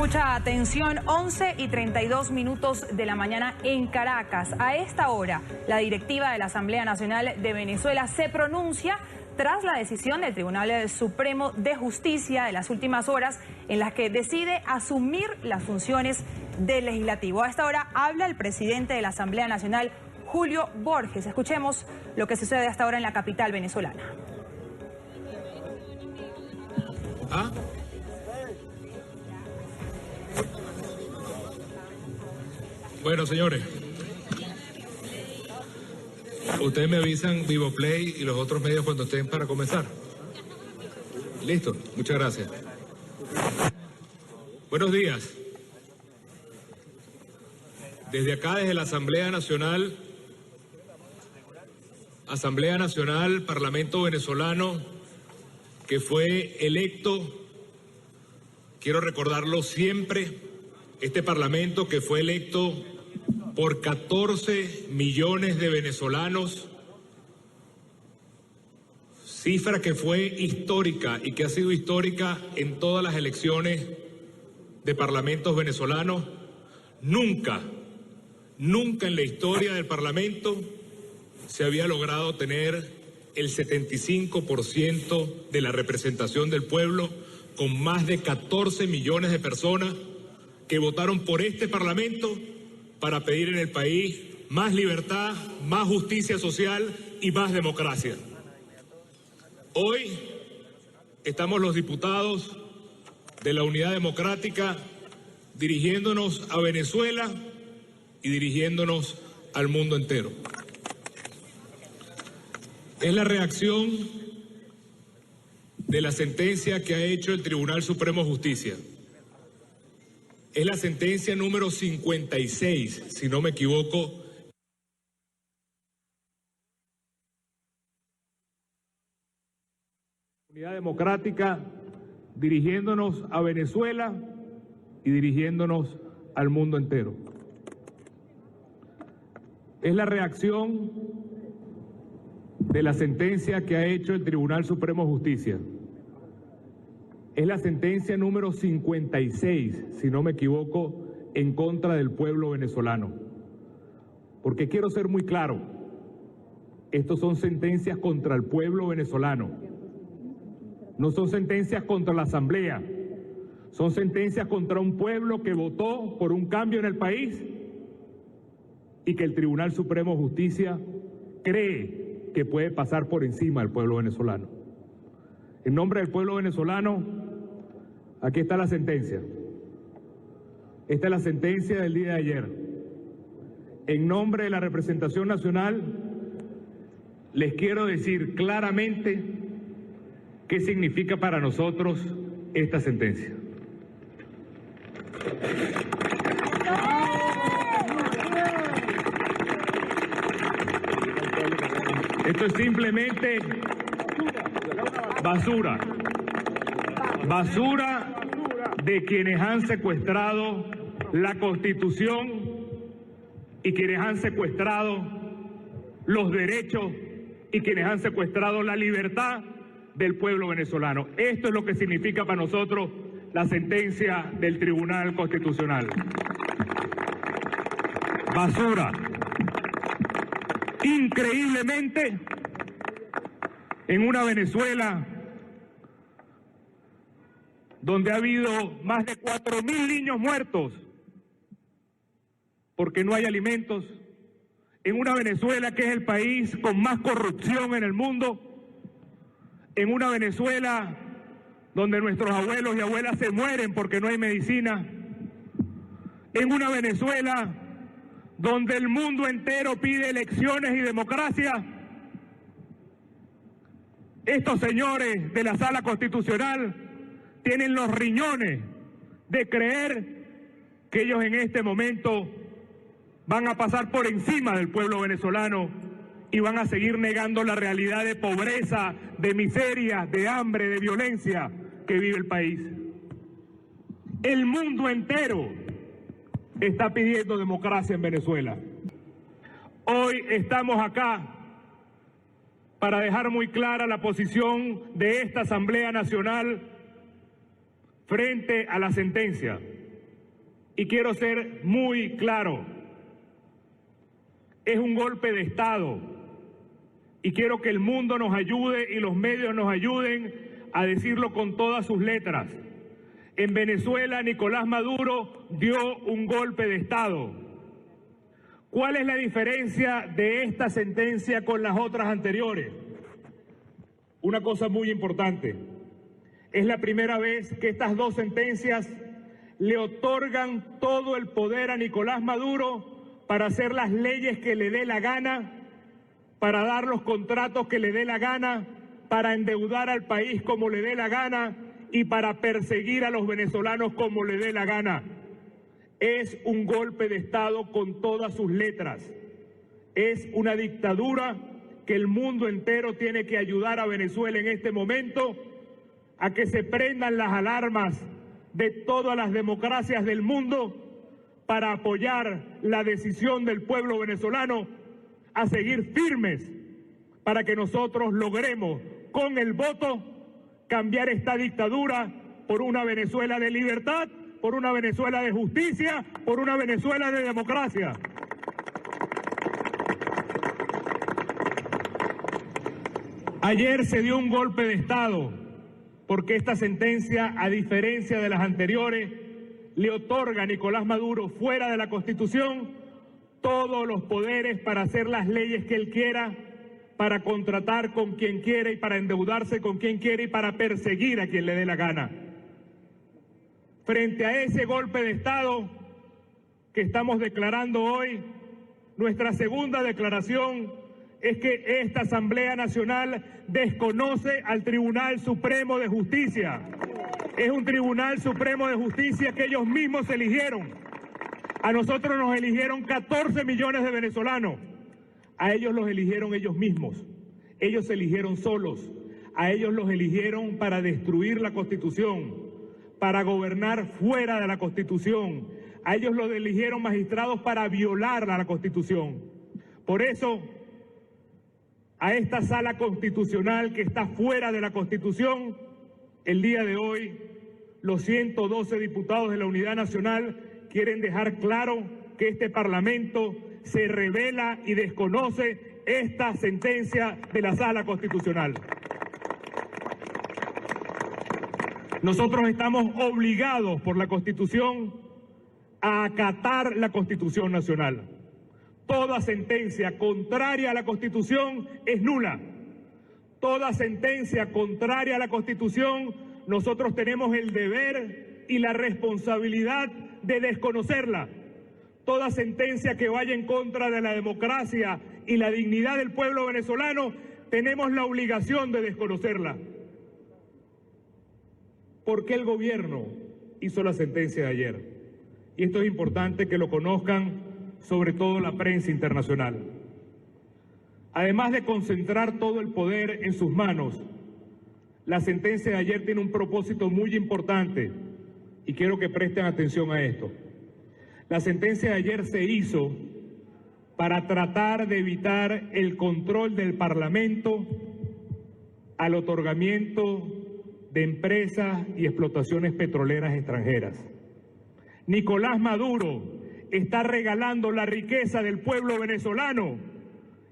Mucha atención, 11:32 de la mañana en Caracas. A esta hora, la directiva de la Asamblea Nacional de Venezuela se pronuncia tras la decisión del Tribunal Supremo de Justicia de las últimas horas en las que decide asumir las funciones del legislativo. A esta hora habla el presidente de la Asamblea Nacional, Julio Borges. Escuchemos lo que sucede hasta ahora en la capital venezolana. Bueno, señores, ustedes me avisan Vivoplay y los otros medios cuando estén para comenzar. Listo, muchas gracias. Buenos días. Desde acá, desde la Asamblea Nacional, Parlamento Venezolano, que fue electo, quiero recordarlo siempre, este Parlamento que fue electo por 14 millones de venezolanos, cifra que fue histórica y que ha sido histórica en todas las elecciones de parlamentos venezolanos. Nunca en la historia del Parlamento se había logrado tener el 75% de la representación del pueblo, con más de 14 millones de personas que votaron por este Parlamento para pedir en el país más libertad, más justicia social y más democracia. Hoy estamos los diputados de la Unidad Democrática dirigiéndonos a Venezuela y dirigiéndonos al mundo entero. Es la reacción de la sentencia que ha hecho el Tribunal Supremo de Justicia. Es la sentencia número 56, si no me equivoco. Unidad Democrática dirigiéndonos a Venezuela y dirigiéndonos al mundo entero. Es la reacción de la sentencia que ha hecho el Tribunal Supremo de Justicia. Es la sentencia número 56, si no me equivoco, en contra del pueblo venezolano. Porque quiero ser muy claro, estos son sentencias contra el pueblo venezolano. No son sentencias contra la Asamblea, son sentencias contra un pueblo que votó por un cambio en el país y que el Tribunal Supremo de Justicia cree que puede pasar por encima del pueblo venezolano. En nombre del pueblo venezolano, aquí está la sentencia. Esta es la sentencia del día de ayer. En nombre de la representación nacional, les quiero decir claramente qué significa para nosotros esta sentencia. Esto es simplemente basura. Basura de quienes han secuestrado la Constitución y quienes han secuestrado los derechos y quienes han secuestrado la libertad del pueblo venezolano. Esto es lo que significa para nosotros la sentencia del Tribunal Constitucional. Basura. Increíblemente, en una Venezuela donde ha habido más de 4.000 niños muertos porque no hay alimentos, en una Venezuela que es el país con más corrupción en el mundo, en una Venezuela donde nuestros abuelos y abuelas se mueren porque no hay medicina, en una Venezuela donde el mundo entero pide elecciones y democracia, estos señores de la Sala Constitucional tienen los riñones de creer que ellos en este momento van a pasar por encima del pueblo venezolano y van a seguir negando la realidad de pobreza, de miseria, de hambre, de violencia que vive el país. El mundo entero está pidiendo democracia en Venezuela. Hoy estamos acá para dejar muy clara la posición de esta Asamblea Nacional frente a la sentencia. Y quiero ser muy claro, es un golpe de Estado y quiero que el mundo nos ayude y los medios nos ayuden a decirlo con todas sus letras. En Venezuela, Nicolás Maduro dio un golpe de Estado. ¿Cuál es la diferencia de esta sentencia con las otras anteriores? Una cosa muy importante. Es la primera vez que estas dos sentencias le otorgan todo el poder a Nicolás Maduro para hacer las leyes que le dé la gana, para dar los contratos que le dé la gana, para endeudar al país como le dé la gana y para perseguir a los venezolanos como le dé la gana. Es un golpe de Estado con todas sus letras. Es una dictadura que el mundo entero tiene que ayudar a Venezuela en este momento a que se prendan las alarmas de todas las democracias del mundo para apoyar la decisión del pueblo venezolano a seguir firmes para que nosotros logremos con el voto cambiar esta dictadura por una Venezuela de libertad, por una Venezuela de justicia, por una Venezuela de democracia. Ayer se dio un golpe de Estado porque esta sentencia, a diferencia de las anteriores, le otorga a Nicolás Maduro, fuera de la Constitución, todos los poderes para hacer las leyes que él quiera, para contratar con quien quiera y para endeudarse con quien quiera y para perseguir a quien le dé la gana. Frente a ese golpe de Estado que estamos declarando hoy, nuestra segunda declaración es que esta Asamblea Nacional desconoce al Tribunal Supremo de Justicia. Es un Tribunal Supremo de Justicia que ellos mismos eligieron. A nosotros nos eligieron 14 millones de venezolanos. A ellos los eligieron ellos mismos. Ellos se eligieron solos. A ellos los eligieron para destruir la Constitución, para gobernar fuera de la Constitución. A ellos los eligieron magistrados para violar la Constitución. Por eso, a esta sala constitucional que está fuera de la Constitución, el día de hoy, los 112 diputados de la Unidad Nacional quieren dejar claro que este Parlamento se revela y desconoce esta sentencia de la Sala Constitucional. Nosotros estamos obligados por la Constitución a acatar la Constitución Nacional. Toda sentencia contraria a la Constitución es nula. Toda sentencia contraria a la Constitución, nosotros tenemos el deber y la responsabilidad de desconocerla. Toda sentencia que vaya en contra de la democracia y la dignidad del pueblo venezolano, tenemos la obligación de desconocerla. ¿Por qué el gobierno hizo la sentencia de ayer? Y esto es importante que lo conozcan, sobre todo la prensa internacional. Además de concentrar todo el poder en sus manos, la sentencia de ayer tiene un propósito muy importante y quiero que presten atención a esto. La sentencia de ayer se hizo para tratar de evitar el control del Parlamento al otorgamiento de empresas y explotaciones petroleras extranjeras. Nicolás Maduro está regalando la riqueza del pueblo venezolano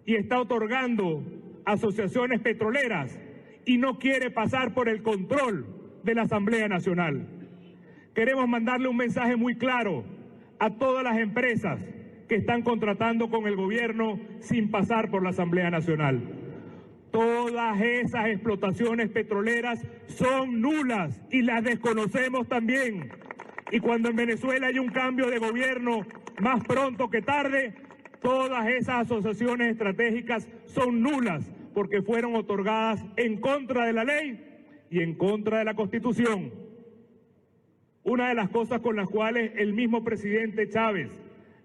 y está otorgando asociaciones petroleras y no quiere pasar por el control de la Asamblea Nacional. Queremos mandarle un mensaje muy claro a todas las empresas que están contratando con el gobierno sin pasar por la Asamblea Nacional. Todas esas explotaciones petroleras son nulas y las desconocemos también. Y cuando en Venezuela hay un cambio de gobierno, más pronto que tarde, todas esas asociaciones estratégicas son nulas porque fueron otorgadas en contra de la ley y en contra de la Constitución. Una de las cosas con las cuales el mismo presidente Chávez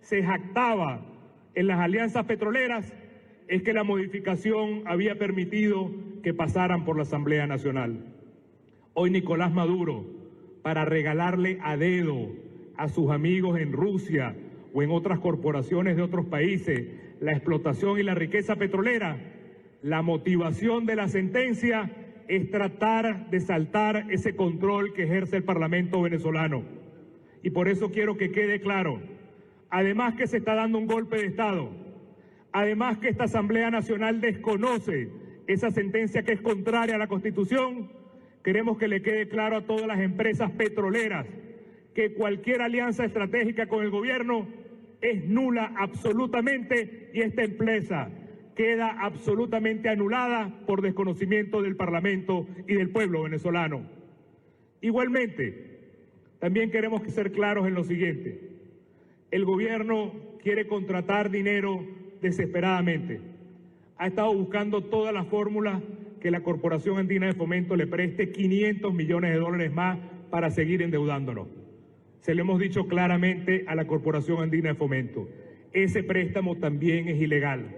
se jactaba en las alianzas petroleras es que la modificación había permitido que pasaran por la Asamblea Nacional. Hoy Nicolás Maduro, para regalarle a dedo a sus amigos en Rusia o en otras corporaciones de otros países la explotación y la riqueza petrolera, la motivación de la sentencia es tratar de saltar ese control que ejerce el Parlamento venezolano. Y por eso quiero que quede claro, además que se está dando un golpe de Estado, además que esta Asamblea Nacional desconoce esa sentencia que es contraria a la Constitución, queremos que le quede claro a todas las empresas petroleras que cualquier alianza estratégica con el gobierno es nula absolutamente y esta empresa queda absolutamente anulada por desconocimiento del Parlamento y del pueblo venezolano. Igualmente, también queremos ser claros en lo siguiente. El gobierno quiere contratar dinero desesperadamente. Ha estado buscando todas las fórmulas que la Corporación Andina de Fomento le preste 500 millones de dólares más para seguir endeudándonos. Se lo hemos dicho claramente a la Corporación Andina de Fomento. Ese préstamo también es ilegal.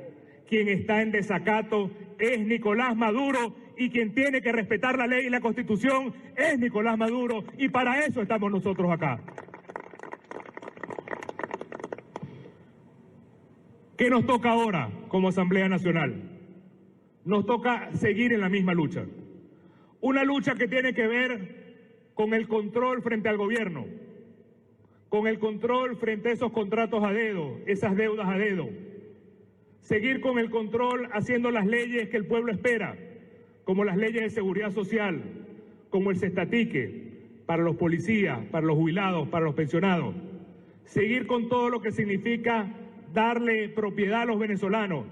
Quien está en desacato es Nicolás Maduro y quien tiene que respetar la ley y la Constitución es Nicolás Maduro y para eso estamos nosotros acá. ¿Qué nos toca ahora como Asamblea Nacional? Nos toca seguir en la misma lucha. Una lucha que tiene que ver con el control frente al gobierno, con el control frente a esos contratos a dedo, esas deudas a dedo. Seguir con el control haciendo las leyes que el pueblo espera, como las leyes de seguridad social, como el cestatique, para los policías, para los jubilados, para los pensionados. Seguir con todo lo que significa darle propiedad a los venezolanos,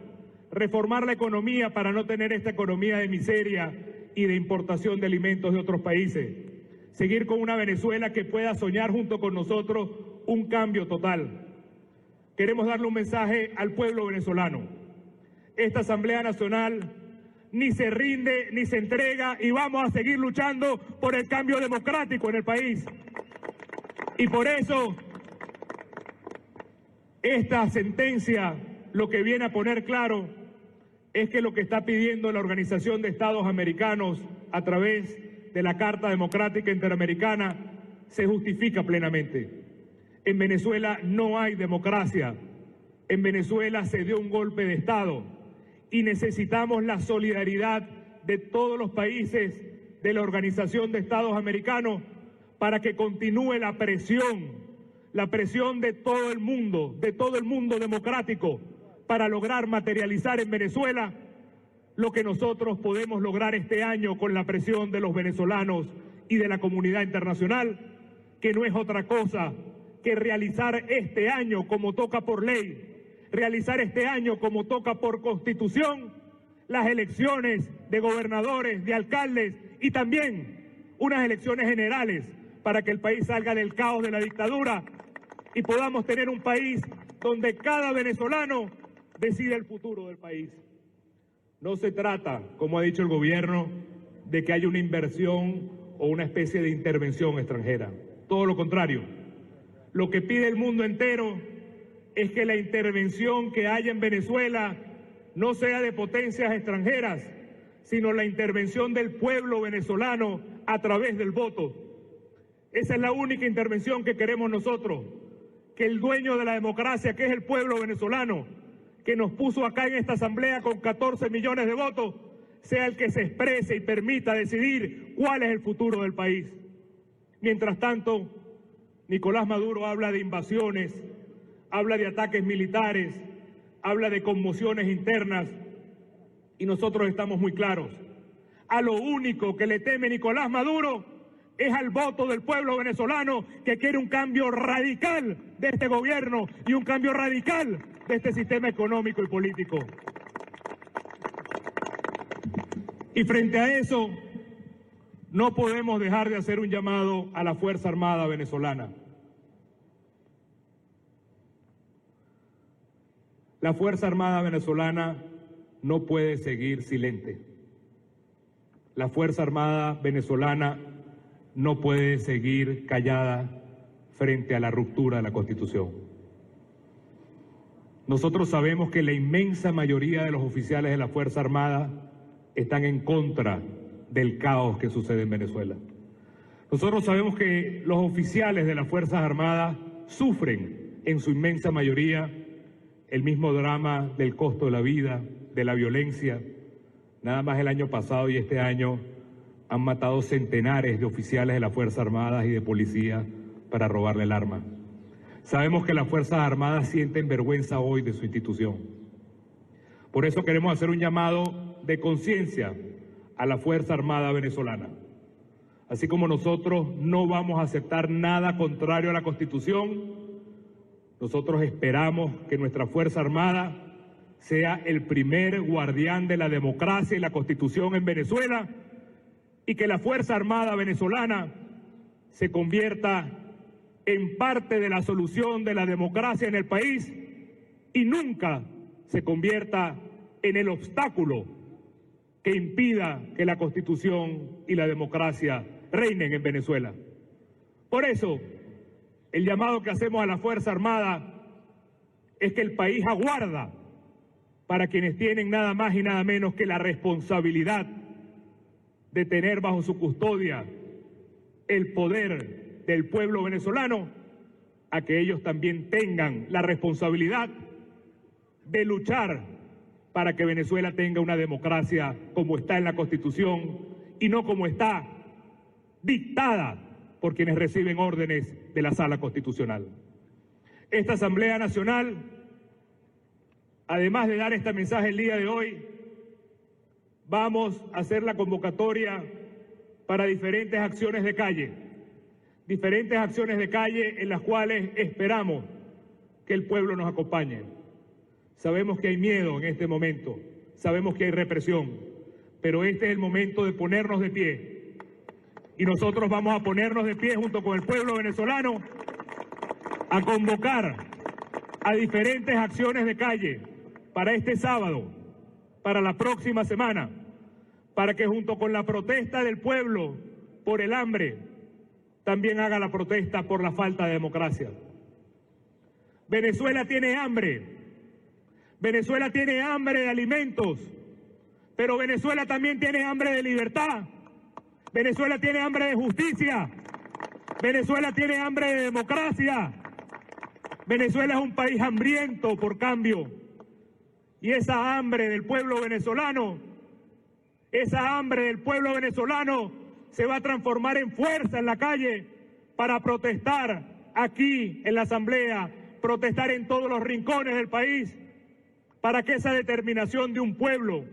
reformar la economía para no tener esta economía de miseria y de importación de alimentos de otros países. Seguir con una Venezuela que pueda soñar junto con nosotros un cambio total. Queremos darle un mensaje al pueblo venezolano. Esta Asamblea Nacional ni se rinde ni se entrega y vamos a seguir luchando por el cambio democrático en el país. Y por eso esta sentencia lo que viene a poner claro es que lo que está pidiendo la Organización de Estados Americanos a través de la Carta Democrática Interamericana se justifica plenamente. En Venezuela no hay democracia, en Venezuela se dio un golpe de Estado y necesitamos la solidaridad de todos los países de la Organización de Estados Americanos para que continúe la presión de todo el mundo democrático para lograr materializar en Venezuela lo que nosotros podemos lograr este año con la presión de los venezolanos y de la comunidad internacional, que no es otra cosa que realizar este año como toca por ley, realizar este año como toca por Constitución, las elecciones de gobernadores, de alcaldes y también unas elecciones generales para que el país salga del caos de la dictadura y podamos tener un país donde cada venezolano decide el futuro del país. No se trata, como ha dicho el gobierno, de que haya una inversión o una especie de intervención extranjera. Todo lo contrario. Lo que pide el mundo entero es que la intervención que haya en Venezuela no sea de potencias extranjeras, sino la intervención del pueblo venezolano a través del voto. Esa es la única intervención que queremos nosotros, que el dueño de la democracia, que es el pueblo venezolano, que nos puso acá en esta asamblea con 14 millones de votos, sea el que se exprese y permita decidir cuál es el futuro del país. Mientras tanto, Nicolás Maduro habla de invasiones, habla de ataques militares, habla de conmociones internas y nosotros estamos muy claros. A lo único que le teme Nicolás Maduro es al voto del pueblo venezolano que quiere un cambio radical de este gobierno y un cambio radical de este sistema económico y político. Y frente a eso, no podemos dejar de hacer un llamado a la Fuerza Armada venezolana. La Fuerza Armada venezolana no puede seguir silente. La Fuerza Armada venezolana no puede seguir callada frente a la ruptura de la Constitución. Nosotros sabemos que la inmensa mayoría de los oficiales de la Fuerza Armada están en contra del caos que sucede en Venezuela. Nosotros sabemos que los oficiales de las Fuerzas Armadas sufren en su inmensa mayoría el mismo drama del costo de la vida, de la violencia. Nada más el año pasado y este año han matado centenares de oficiales de las Fuerzas Armadas y de policía para robarle el arma. Sabemos que las Fuerzas Armadas sienten vergüenza hoy de su institución. Por eso queremos hacer un llamado de conciencia a la Fuerza Armada venezolana. Así como nosotros no vamos a aceptar nada contrario a la Constitución, nosotros esperamos que nuestra Fuerza Armada sea el primer guardián de la democracia y la Constitución en Venezuela, y que la Fuerza Armada venezolana se convierta en parte de la solución de la democracia en el país y nunca se convierta en el obstáculo que impida que la Constitución y la democracia reinen en Venezuela. Por eso, el llamado que hacemos a la Fuerza Armada es que el país aguarda para quienes tienen nada más y nada menos que la responsabilidad de tener bajo su custodia el poder del pueblo venezolano, a que ellos también tengan la responsabilidad de luchar para que Venezuela tenga una democracia como está en la Constitución y no como está dictada por quienes reciben órdenes de la Sala Constitucional. Esta Asamblea Nacional, además de dar este mensaje el día de hoy, vamos a hacer la convocatoria para diferentes acciones de calle en las cuales esperamos que el pueblo nos acompañe. Sabemos que hay miedo en este momento, sabemos que hay represión, pero este es el momento de ponernos de pie. Y nosotros vamos a ponernos de pie junto con el pueblo venezolano a convocar a diferentes acciones de calle para este sábado, para la próxima semana, para que junto con la protesta del pueblo por el hambre, también haga la protesta por la falta de democracia. Venezuela tiene hambre de alimentos, pero Venezuela también tiene hambre de libertad, Venezuela tiene hambre de justicia, Venezuela tiene hambre de democracia, Venezuela es un país hambriento por cambio, y esa hambre del pueblo venezolano se va a transformar en fuerza en la calle para protestar aquí en la Asamblea, protestar en todos los rincones del país, para que esa determinación de un pueblo,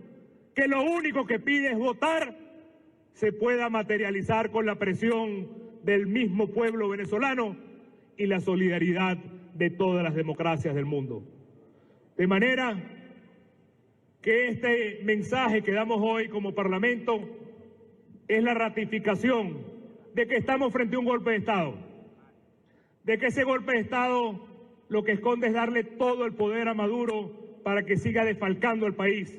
que lo único que pide es votar, se pueda materializar con la presión del mismo pueblo venezolano y la solidaridad de todas las democracias del mundo. De manera que este mensaje que damos hoy como Parlamento es la ratificación de que estamos frente a un golpe de Estado, de que ese golpe de Estado lo que esconde es darle todo el poder a Maduro para que siga desfalcando el país,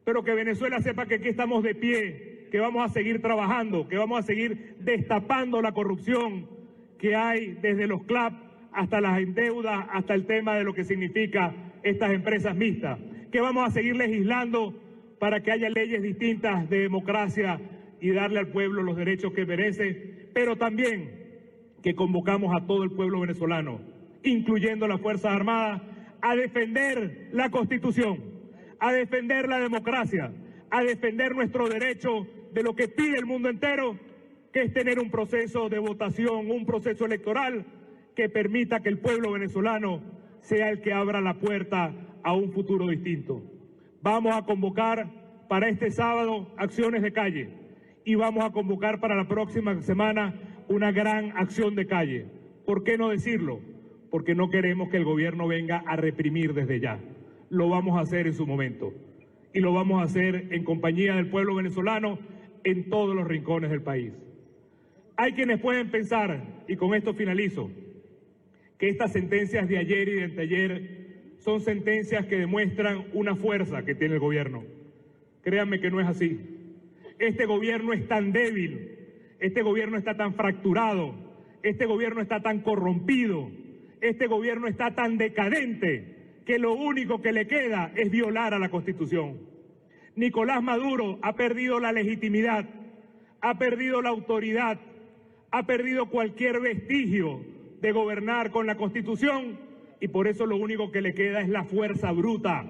pero que Venezuela sepa que aquí estamos de pie, que vamos a seguir trabajando, que vamos a seguir destapando la corrupción que hay desde los CLAP hasta las endeudas, hasta el tema de lo que significa estas empresas mixtas, que vamos a seguir legislando para que haya leyes distintas de democracia y darle al pueblo los derechos que merece, pero también que convocamos a todo el pueblo venezolano, incluyendo las Fuerzas Armadas, a defender la Constitución, a defender la democracia, a defender nuestro derecho de lo que pide el mundo entero, que es tener un proceso de votación, un proceso electoral que permita que el pueblo venezolano sea el que abra la puerta a un futuro distinto. Vamos a convocar para este sábado acciones de calle y vamos a convocar para la próxima semana una gran acción de calle. ¿Por qué no decirlo? Porque no queremos que el gobierno venga a reprimir desde ya. Lo vamos a hacer en su momento y lo vamos a hacer en compañía del pueblo venezolano en todos los rincones del país. Hay quienes pueden pensar, y con esto finalizo, que estas sentencias de ayer y de anteayer son sentencias que demuestran una fuerza que tiene el gobierno. Créanme que no es así. Este gobierno es tan débil, este gobierno está tan fracturado, este gobierno está tan corrompido, este gobierno está tan decadente que lo único que le queda es violar a la Constitución. Nicolás Maduro ha perdido la legitimidad, ha perdido la autoridad, ha perdido cualquier vestigio de gobernar con la Constitución y por eso lo único que le queda es la fuerza bruta,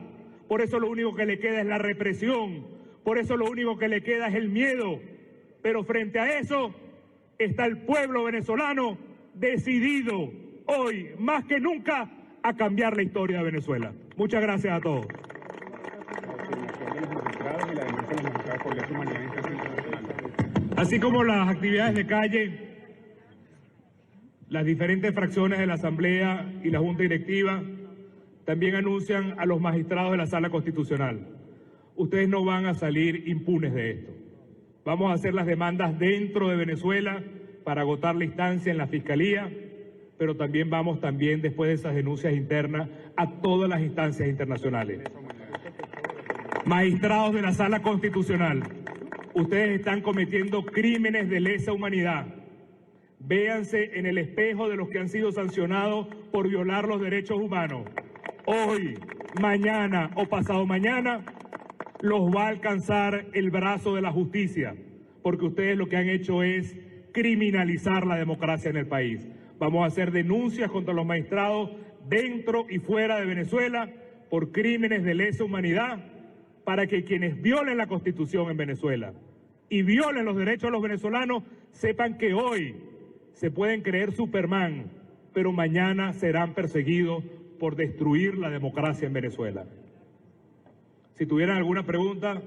por eso lo único que le queda es la represión, por eso lo único que le queda es el miedo. Pero frente a eso está el pueblo venezolano decidido hoy, más que nunca, a cambiar la historia de Venezuela. Muchas gracias a todos. Así como las actividades de calle, las diferentes fracciones de la Asamblea y la Junta Directiva también anuncian a los magistrados de la Sala Constitucional: ustedes no van a salir impunes de esto. Vamos a hacer las demandas dentro de Venezuela para agotar la instancia en la Fiscalía, pero también vamos después de esas denuncias internas a todas las instancias internacionales. Magistrados de la Sala Constitucional, ustedes están cometiendo crímenes de lesa humanidad. Véanse en el espejo de los que han sido sancionados por violar los derechos humanos. Hoy, mañana o pasado mañana, los va a alcanzar el brazo de la justicia, porque ustedes lo que han hecho es criminalizar la democracia en el país. Vamos a hacer denuncias contra los magistrados dentro y fuera de Venezuela por crímenes de lesa humanidad, para que quienes violen la Constitución en Venezuela y violen los derechos de los venezolanos sepan que hoy se pueden creer Superman, pero mañana serán perseguidos por destruir la democracia en Venezuela. Si tuvieran alguna pregunta,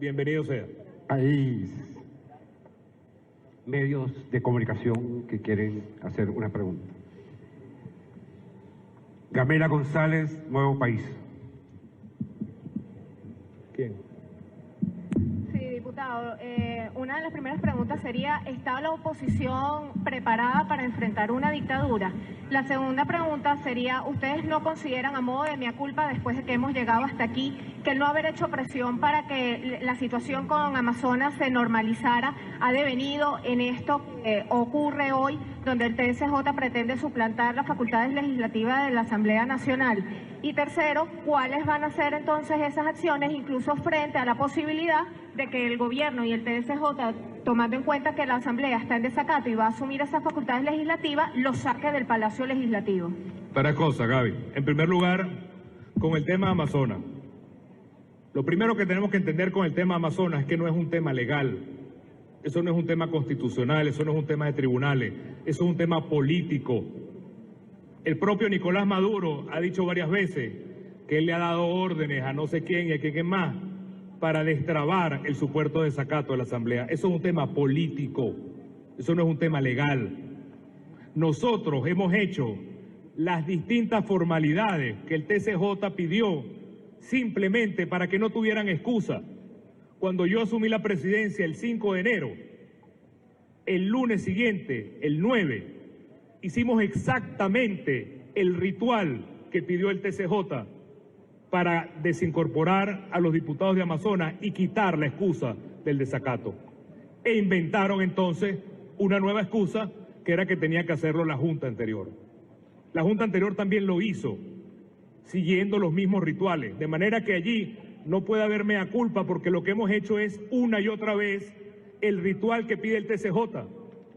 bienvenido sea. Hay medios de comunicación que quieren hacer una pregunta. Gamela González, Nuevo País. ¿Quién? Sí, diputado. Una de las primeras preguntas sería: ¿está la oposición preparada para enfrentar una dictadura? La segunda pregunta sería: ¿ustedes no consideran, a modo de mea culpa, después de que hemos llegado hasta aquí, que el no haber hecho presión para que la situación con Amazonas se normalizara ha devenido en esto que ocurre hoy, donde el TSJ pretende suplantar las facultades legislativas de la Asamblea Nacional? Y tercero, ¿cuáles van a ser entonces esas acciones, incluso frente a la posibilidad de que el gobierno y el TSJ, tomando en cuenta que la Asamblea está en desacato y va a asumir esas facultades legislativas, los saque del Palacio Legislativo? Para cosas, Gaby. En primer lugar, con el tema Amazonas. Lo primero que tenemos que entender con el tema Amazonas es que no es un tema legal. Eso no es un tema constitucional, eso no es un tema de tribunales, eso es un tema político. El propio Nicolás Maduro ha dicho varias veces que él le ha dado órdenes a no sé quién y a quién más para destrabar el supuesto desacato de la Asamblea. Eso es un tema político, eso no es un tema legal. Nosotros hemos hecho las distintas formalidades que el TSJ pidió simplemente para que no tuvieran excusa. Cuando yo asumí la presidencia el 5 de enero, el lunes siguiente, el 9, hicimos exactamente el ritual que pidió el TSJ para desincorporar a los diputados de Amazonas y quitar la excusa del desacato. E inventaron entonces una nueva excusa, que era que tenía que hacerlo la Junta anterior. La Junta anterior también lo hizo, siguiendo los mismos rituales, de manera que allí no puede haber mea culpa, porque lo que hemos hecho es una y otra vez el ritual que pide el TSJ.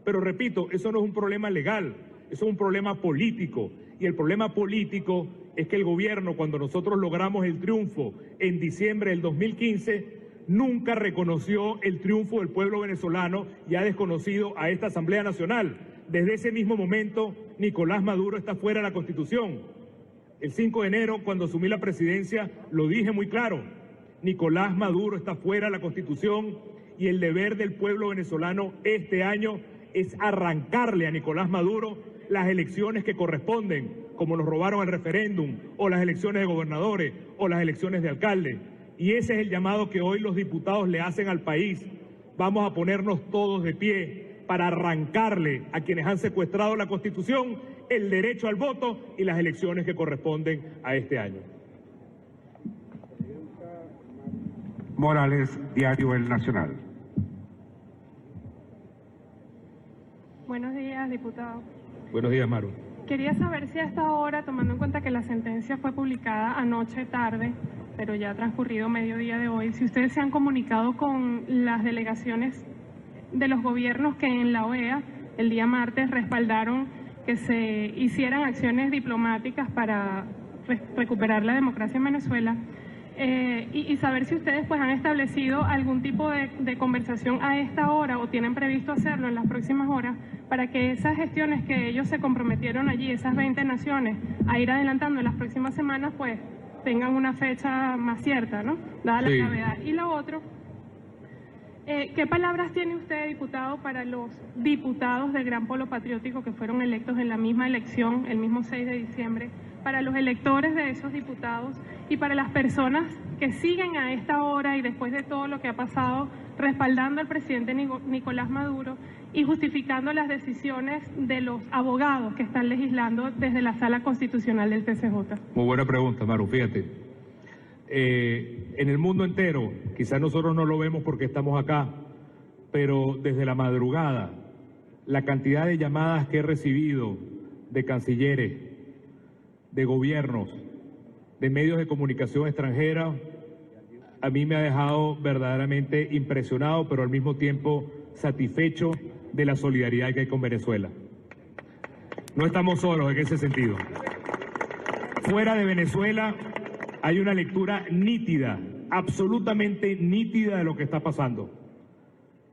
Pero repito, eso no es un problema legal, eso es un problema político, y el problema político es que el gobierno, cuando nosotros logramos el triunfo en diciembre del 2015, nunca reconoció el triunfo del pueblo venezolano y ha desconocido a esta Asamblea Nacional. Desde ese mismo momento, Nicolás Maduro está fuera de la Constitución. El 5 de enero, cuando asumí la presidencia, lo dije muy claro: Nicolás Maduro está fuera de la Constitución, y el deber del pueblo venezolano este año es arrancarle a Nicolás Maduro las elecciones que corresponden, como nos robaron el referéndum, o las elecciones de gobernadores, o las elecciones de alcaldes. Y ese es el llamado que hoy los diputados le hacen al país. Vamos a ponernos todos de pie para arrancarle a quienes han secuestrado la Constitución el derecho al voto y las elecciones que corresponden a este año. Morales, Diario El Nacional. Buenos días, diputado. Buenos días, Maru. Quería saber si a esta hora, tomando en cuenta que la sentencia fue publicada anoche tarde, pero ya ha transcurrido mediodía de hoy, si ustedes se han comunicado con las delegaciones de los gobiernos que en la OEA el día martes respaldaron que se hicieran acciones diplomáticas para recuperar la democracia en Venezuela, y saber si ustedes pues han establecido algún tipo de conversación a esta hora o tienen previsto hacerlo en las próximas horas para que esas gestiones que ellos se comprometieron allí, esas 20 naciones, a ir adelantando en las próximas semanas, pues tengan una fecha más cierta, ¿no? Dada la gravedad. Y lo otro, ¿qué palabras tiene usted, diputado, para los diputados del Gran Polo Patriótico que fueron electos en la misma elección, el mismo 6 de diciembre, para los electores de esos diputados y para las personas que siguen a esta hora y después de todo lo que ha pasado, respaldando al presidente Nicolás Maduro y justificando las decisiones de los abogados que están legislando desde la Sala Constitucional del TCJ? Muy buena pregunta, Maru, fíjate. En el mundo entero, quizás nosotros no lo vemos porque estamos acá, pero desde la madrugada, la cantidad de llamadas que he recibido de cancilleres, de gobiernos, de medios de comunicación extranjera, a mí me ha dejado verdaderamente impresionado, pero al mismo tiempo satisfecho de la solidaridad que hay con Venezuela. No estamos solos en ese sentido. Fuera de Venezuela hay una lectura nítida, absolutamente nítida de lo que está pasando.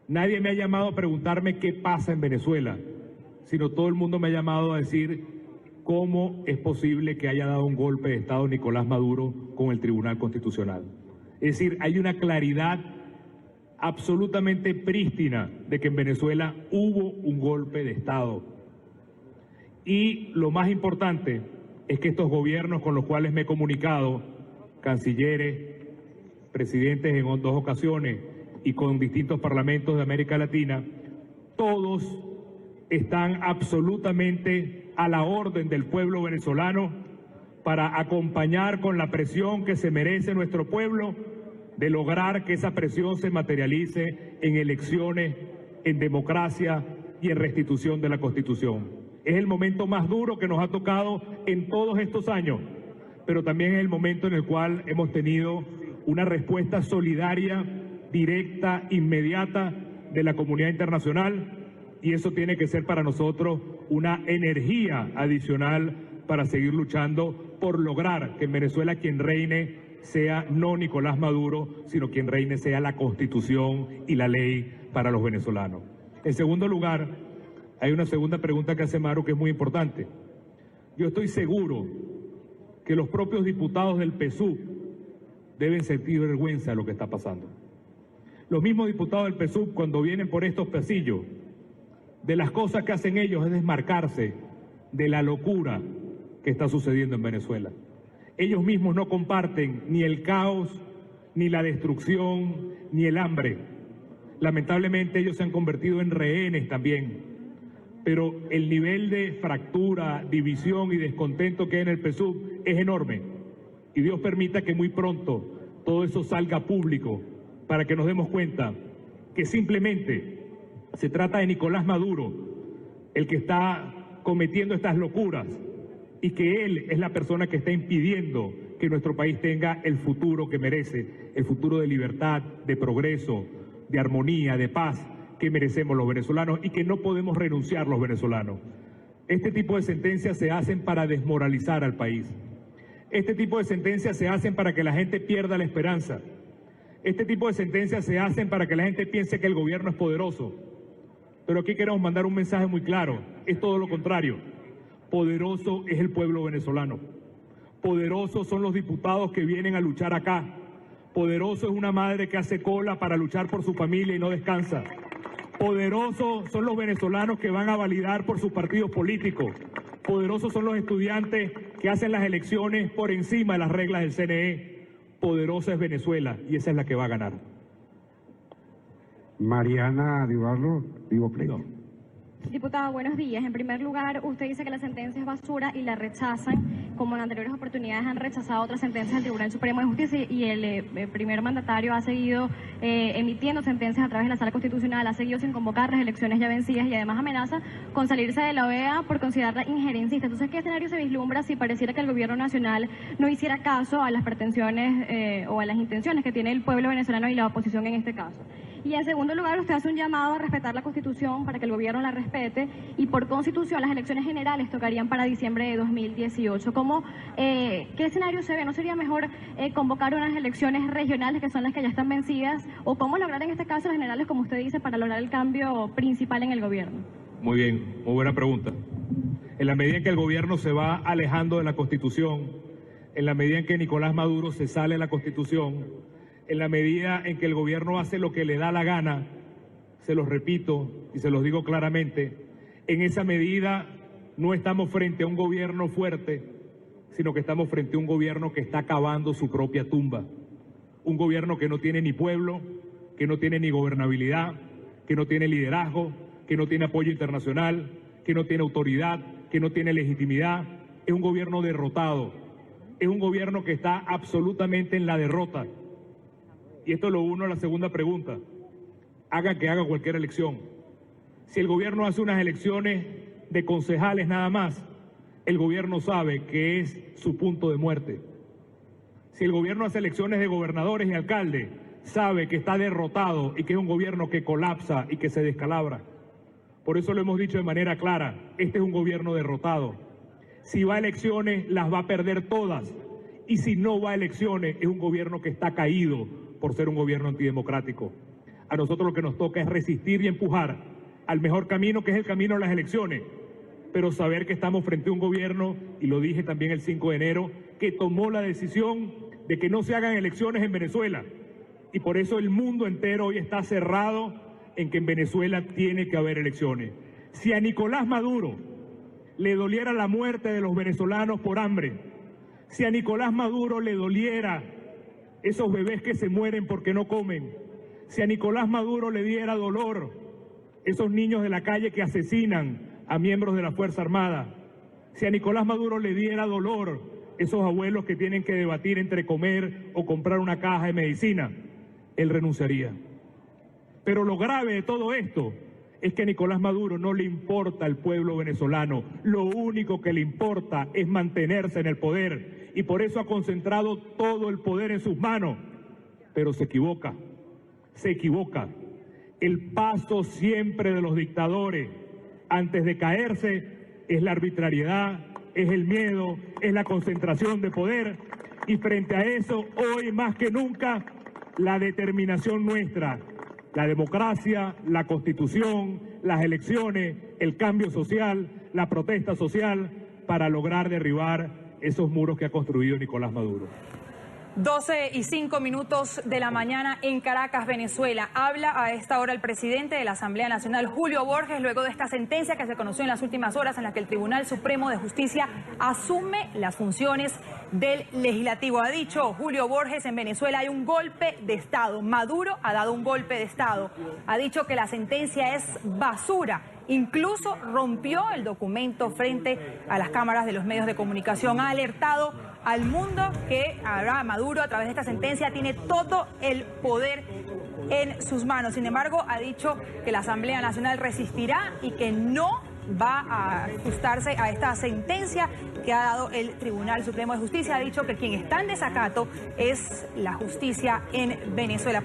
Nadie me ha llamado a preguntarme qué pasa en Venezuela, sino todo el mundo me ha llamado a decir cómo es posible que haya dado un golpe de Estado Nicolás Maduro con el Tribunal Constitucional. Es decir, hay una claridad absolutamente prístina de que en Venezuela hubo un golpe de Estado. Y lo más importante es que estos gobiernos con los cuales me he comunicado, cancilleres, presidentes en 2 ocasiones y con distintos parlamentos de América Latina, todos están absolutamente a la orden del pueblo venezolano para acompañar con la presión que se merece nuestro pueblo de lograr que esa presión se materialice en elecciones, en democracia y en restitución de la Constitución. Es el momento más duro que nos ha tocado en todos estos años, pero también es el momento en el cual hemos tenido una respuesta solidaria, directa, inmediata de la comunidad internacional, y eso tiene que ser para nosotros una energía adicional para seguir luchando por lograr que en Venezuela quien reine sea no Nicolás Maduro, sino quien reine sea la Constitución y la ley para los venezolanos. En segundo lugar, hay una segunda pregunta que hace Maru que es muy importante. Yo estoy seguro que los propios diputados del PSUV deben sentir vergüenza de lo que está pasando. Los mismos diputados del PSUV, cuando vienen por estos pasillos, de las cosas que hacen ellos es desmarcarse de la locura que está sucediendo en Venezuela. Ellos mismos no comparten ni el caos, ni la destrucción, ni el hambre. Lamentablemente ellos se han convertido en rehenes también. Pero el nivel de fractura, división y descontento que hay en el PSUV es enorme. Y Dios permita que muy pronto todo eso salga público para que nos demos cuenta que simplemente se trata de Nicolás Maduro, el que está cometiendo estas locuras, y que él es la persona que está impidiendo que nuestro país tenga el futuro que merece, el futuro de libertad, de progreso, de armonía, de paz que merecemos los venezolanos y que no podemos renunciar los venezolanos. Este tipo de sentencias se hacen para desmoralizar al país. Este tipo de sentencias se hacen para que la gente pierda la esperanza. Este tipo de sentencias se hacen para que la gente piense que el gobierno es poderoso. Pero aquí queremos mandar un mensaje muy claro, es todo lo contrario. Poderoso es el pueblo venezolano. Poderosos son los diputados que vienen a luchar acá. Poderoso es una madre que hace cola para luchar por su familia y no descansa. Poderosos son los venezolanos que van a validar por sus partidos políticos. Poderosos son los estudiantes que hacen las elecciones por encima de las reglas del CNE. Poderosa es Venezuela y esa es la que va a ganar. Mariana Dibarlo, Vivo Play. Diputado, buenos días. En primer lugar, usted dice que la sentencia es basura y la rechazan, como en anteriores oportunidades han rechazado otras sentencias del Tribunal Supremo de Justicia, y el primer mandatario ha seguido emitiendo sentencias a través de la Sala Constitucional, ha seguido sin convocar las elecciones ya vencidas y además amenaza con salirse de la OEA por considerarla injerencista. Entonces, ¿qué escenario se vislumbra si pareciera que el gobierno nacional no hiciera caso a las pretensiones o a las intenciones que tiene el pueblo venezolano y la oposición en este caso? Y en segundo lugar, usted hace un llamado a respetar la Constitución para que el gobierno la respete, y por Constitución las elecciones generales tocarían para diciembre de 2018. ¿Qué escenario se ve? ¿No sería mejor convocar unas elecciones regionales, que son las que ya están vencidas? ¿O cómo lograr en este caso las generales, como usted dice, para lograr el cambio principal en el gobierno? Muy bien, muy buena pregunta. En la medida en que el gobierno se va alejando de la Constitución, en la medida en que Nicolás Maduro se sale de la Constitución, en la medida en que el gobierno hace lo que le da la gana, se los repito y se los digo claramente, en esa medida no estamos frente a un gobierno fuerte, sino que estamos frente a un gobierno que está cavando su propia tumba. Un gobierno que no tiene ni pueblo, que no tiene ni gobernabilidad, que no tiene liderazgo, que no tiene apoyo internacional, que no tiene autoridad, que no tiene legitimidad. Es un gobierno derrotado. Es un gobierno que está absolutamente en la derrota. Y esto lo uno a la segunda pregunta. Haga cualquier elección. Si el gobierno hace unas elecciones de concejales nada más, el gobierno sabe que es su punto de muerte. Si el gobierno hace elecciones de gobernadores y alcaldes, sabe que está derrotado y que es un gobierno que colapsa y que se descalabra. Por eso lo hemos dicho de manera clara, este es un gobierno derrotado. Si va a elecciones, las va a perder todas. Y si no va a elecciones, es un gobierno que está caído por ser un gobierno antidemocrático. A nosotros lo que nos toca es resistir y empujar al mejor camino, que es el camino a las elecciones, pero saber que estamos frente a un gobierno, y lo dije también el 5 de enero, que tomó la decisión de que no se hagan elecciones en Venezuela. Y por eso el mundo entero hoy está cerrado en que en Venezuela tiene que haber elecciones. Si a Nicolás Maduro le doliera la muerte de los venezolanos por hambre, si a Nicolás Maduro le doliera esos bebés que se mueren porque no comen, si a Nicolás Maduro le diera dolor esos niños de la calle que asesinan a miembros de la Fuerza Armada, si a Nicolás Maduro le diera dolor esos abuelos que tienen que debatir entre comer o comprar una caja de medicina, él renunciaría. Pero lo grave de todo esto es que a Nicolás Maduro no le importa el pueblo venezolano, lo único que le importa es mantenerse en el poder, y por eso ha concentrado todo el poder en sus manos. Pero se equivoca. El paso siempre de los dictadores antes de caerse es la arbitrariedad, es el miedo, es la concentración de poder, y frente a eso, hoy más que nunca, la determinación nuestra, la democracia, la Constitución, las elecciones, el cambio social, la protesta social, para lograr derribar esos muros que ha construido Nicolás Maduro. 12:05 de la mañana en Caracas, Venezuela. Habla a esta hora el presidente de la Asamblea Nacional, Julio Borges, luego de esta sentencia que se conoció en las últimas horas, en la que el Tribunal Supremo de Justicia asume las funciones del legislativo. Ha dicho Julio Borges: en Venezuela hay un golpe de Estado. Maduro ha dado un golpe de Estado. Ha dicho que la sentencia es basura. Incluso rompió el documento frente a las cámaras de los medios de comunicación. Ha alertado al mundo que ahora Maduro, a través de esta sentencia, tiene todo el poder en sus manos. Sin embargo, ha dicho que la Asamblea Nacional resistirá y que no va a ajustarse a esta sentencia que ha dado el Tribunal Supremo de Justicia. Ha dicho que quien está en desacato es la justicia en Venezuela.